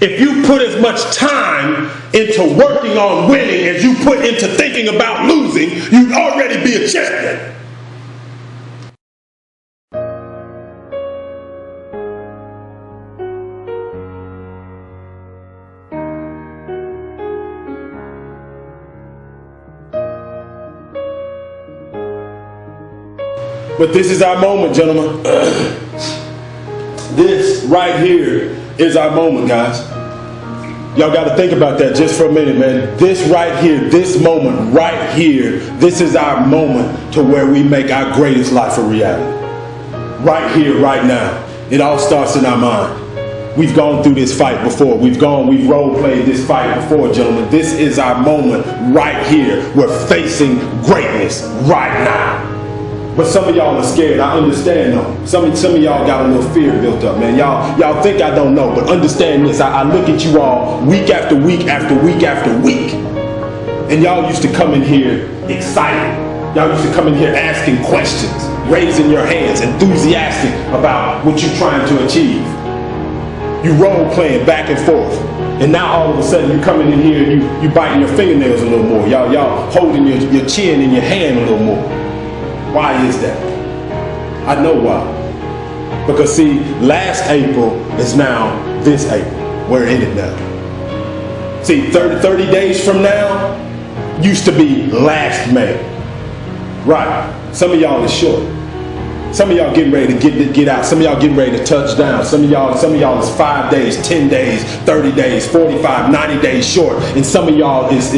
If you put as much time into working on winning as you put into thinking about losing, you'd already be a champion. But this is our moment, gentlemen. This right here is our moment, guys. Y'all got to think about that just for a minute, man. This right here, this moment right here, this is our moment to where we make our greatest life a reality. Right here, right now. It all starts in our mind. We've gone through this fight before. We've role-played this fight before, gentlemen. This is our moment right here. We're facing greatness right now. But some of y'all are scared. I understand though. Some of y'all got a little fear built up, man. Y'all think I don't know, but understand this. I look at you all week after week after week after week. And y'all used to come in here excited. Y'all used to come in here asking questions, raising your hands, enthusiastic about what you're trying to achieve. You role playing back and forth. And now all of a sudden you coming in here and you biting your fingernails a little more. Y'all holding your chin in your hand a little more. Why is that? I know why. Because see, last April is now this April. We're in it now. See, 30 days from now used to be last May. Right. Some of y'all is short. Some of y'all getting ready to get out. Some of y'all getting ready to touch down. Some of y'all is 5 days, 10 days, 30 days, 45, 90 days short. And some of y'all is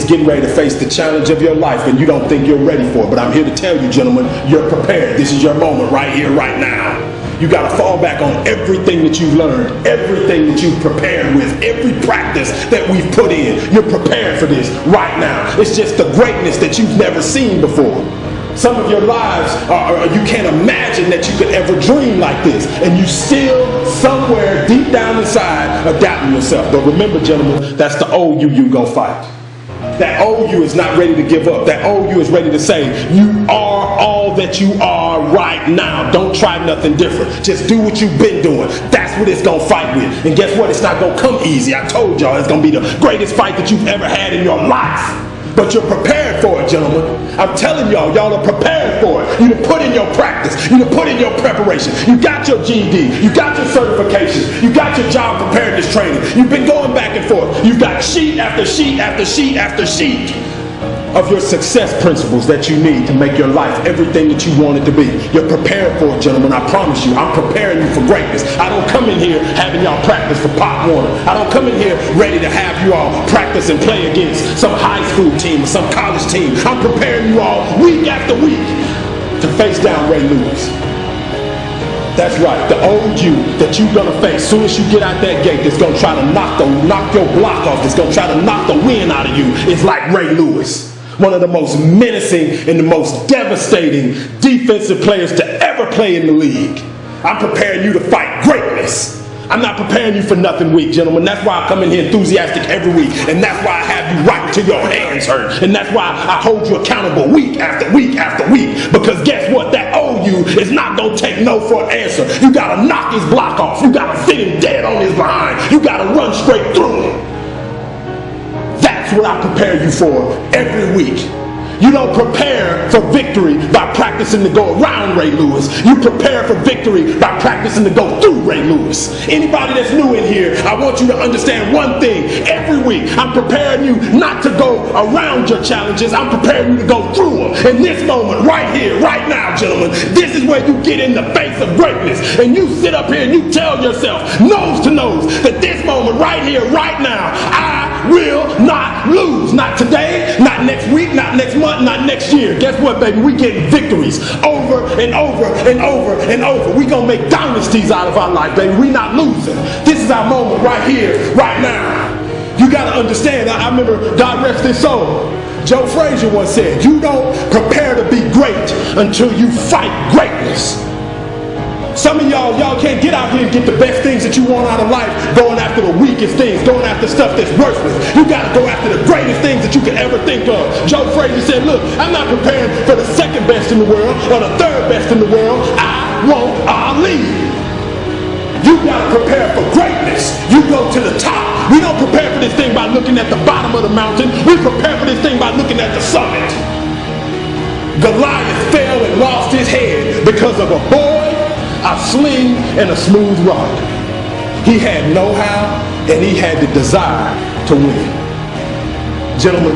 getting ready to face the challenge of your life and you don't think you're ready for it. But I'm here to tell you, gentlemen, you're prepared. This is your moment right here, right now. You got to fall back on everything that you've learned, everything that you've prepared with, every practice that we've put in. You're prepared for this right now. It's just the greatness that you've never seen before. Some of your lives, you can't imagine that you could ever dream like this. And you still, somewhere deep down inside, are doubting yourself. But remember, gentlemen, that's the old you gonna fight. That old you is not ready to give up. That old you is ready to say, you are all that you are right now. Don't try nothing different. Just do what you've been doing. That's what it's gonna fight with. And guess what? It's not gonna come easy. I told y'all it's gonna be the greatest fight that you've ever had in your life. But you're prepared for it, gentlemen. I'm telling y'all are prepared for it. You done put in your practice. You done put in your preparation. You got your GED. You got your certifications. You got your job preparedness training. You've been going back and forth. You've got sheet after sheet after sheet after sheet of your success principles that you need to make your life everything that you want it to be. You're prepared for it, gentlemen. I promise you, I'm preparing you for greatness. I don't come in here having y'all practice for Pop Warner. I don't come in here ready to have you all practice and play against some high school team or some college team. I'm preparing you all week after week to face down Ray Lewis. That's right, the old you that you're gonna face as soon as you get out that gate that's gonna try to knock your block off, that's gonna try to knock the wind out of you, is like Ray Lewis. One of the most menacing and the most devastating defensive players to ever play in the league. I'm preparing you to fight greatness. I'm not preparing you for nothing weak, gentlemen. That's why I come in here enthusiastic every week. And that's why I have you right till your hands hurt. And that's why I hold you accountable week after week after week. Because guess what? That old you is not going to take no for an answer. You got to knock his block off. You got to sit him dead on his behind. You got to run straight through him. That's what I prepare you for every week. You don't prepare for victory by practicing to go around Ray Lewis. You prepare for victory by practicing to go through Ray Lewis. Anybody that's new in here, I want you to understand one thing. Every week, I'm preparing you not to go around your challenges. I'm preparing you to go through them. In this moment, right here, right now, gentlemen, this is where you get in the face of greatness. And you sit up here and you tell yourself, nose to nose, that this moment right here, right now, I will not lose. Not today, not next week, not next month, not next year. Guess what, baby? We getting victories over and over and over and over. We gonna make dynasties out of our life, baby. We not losing. This is our moment right here, right now. You gotta understand. I remember, God rest his soul, Joe Frazier once said, you don't prepare to be great until you fight greatness. Some of y'all can't get out here and get the best things that you want out of life going after the weakest things, going after stuff that's worthless. You got to go after the greatest things that you could ever think of. Joe Frazier said, look, I'm not preparing for the second best in the world or the third best in the world. I want Ali. You got to prepare for greatness. You go to the top. We don't prepare for this thing by looking at the bottom of the mountain. We prepare for this thing by looking at the summit. Goliath fell and lost his head because of a boy, a sling, and a smooth rock. He had know-how and he had the desire to win. Gentlemen,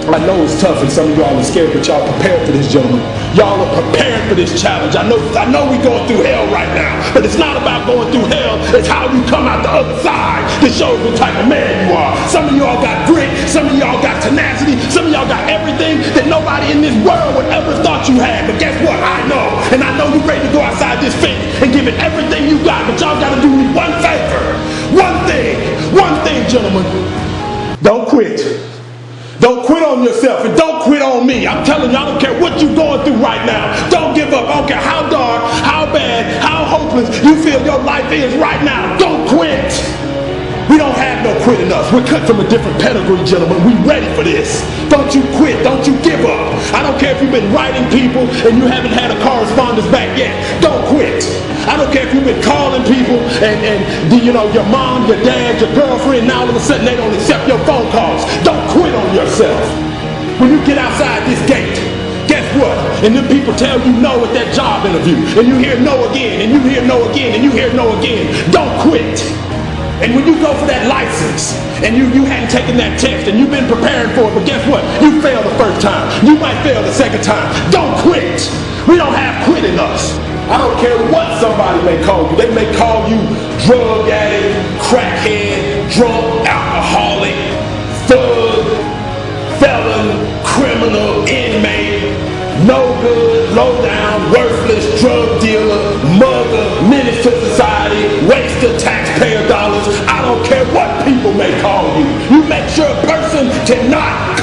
I know it's tough and some of y'all are scared, but y'all prepared for this, gentlemen. Y'all are prepared for this challenge. I know we're going through hell right now, but it's not about going through hell. It's how you come out the other side that shows what type of man you are. Some of y'all got grit. Some of y'all got tenacity. Some of y'all got everything that nobody in this world would ever thought you had. But guess what? I know. And I know you're ready to go outside this fence and give it everything you got. But y'all got to do me one favor. One thing, gentlemen. Don't quit. Don't quit on yourself and don't quit on me. I'm telling you, I don't care what you're going through right now. Don't give up. I don't care how dark, how bad, how hopeless you feel your life is right now. Don't quit. We don't have no quitting us. We're cut from a different pedigree, gentlemen. We ready for this. Don't you quit. Don't you give up. I don't care if you've been writing people and you haven't had a correspondence back yet. Don't quit. I don't care if you've been calling people and your mom, your dad, your girlfriend, now all of a sudden they don't accept your phone calls. Don't quit on yourself. When you get outside this gate, guess what? And then people tell you no at that job interview. And you hear no again, and you hear no again, and you hear no again. Don't quit. And when you go for that license, and you hadn't taken that test, and you've been preparing for it, but guess what? You failed the first time. You might fail the second time. Don't quit. We don't have quit in us. I don't care what somebody may call you. They may call you drug addict, crackhead, drunk, alcoholic, thug, felon, criminal, inmate, no good, low down, worthless, drug dealer, mugger, menace to society, waste of taxpayer dollars. I don't care what people may call you. You make sure a person cannot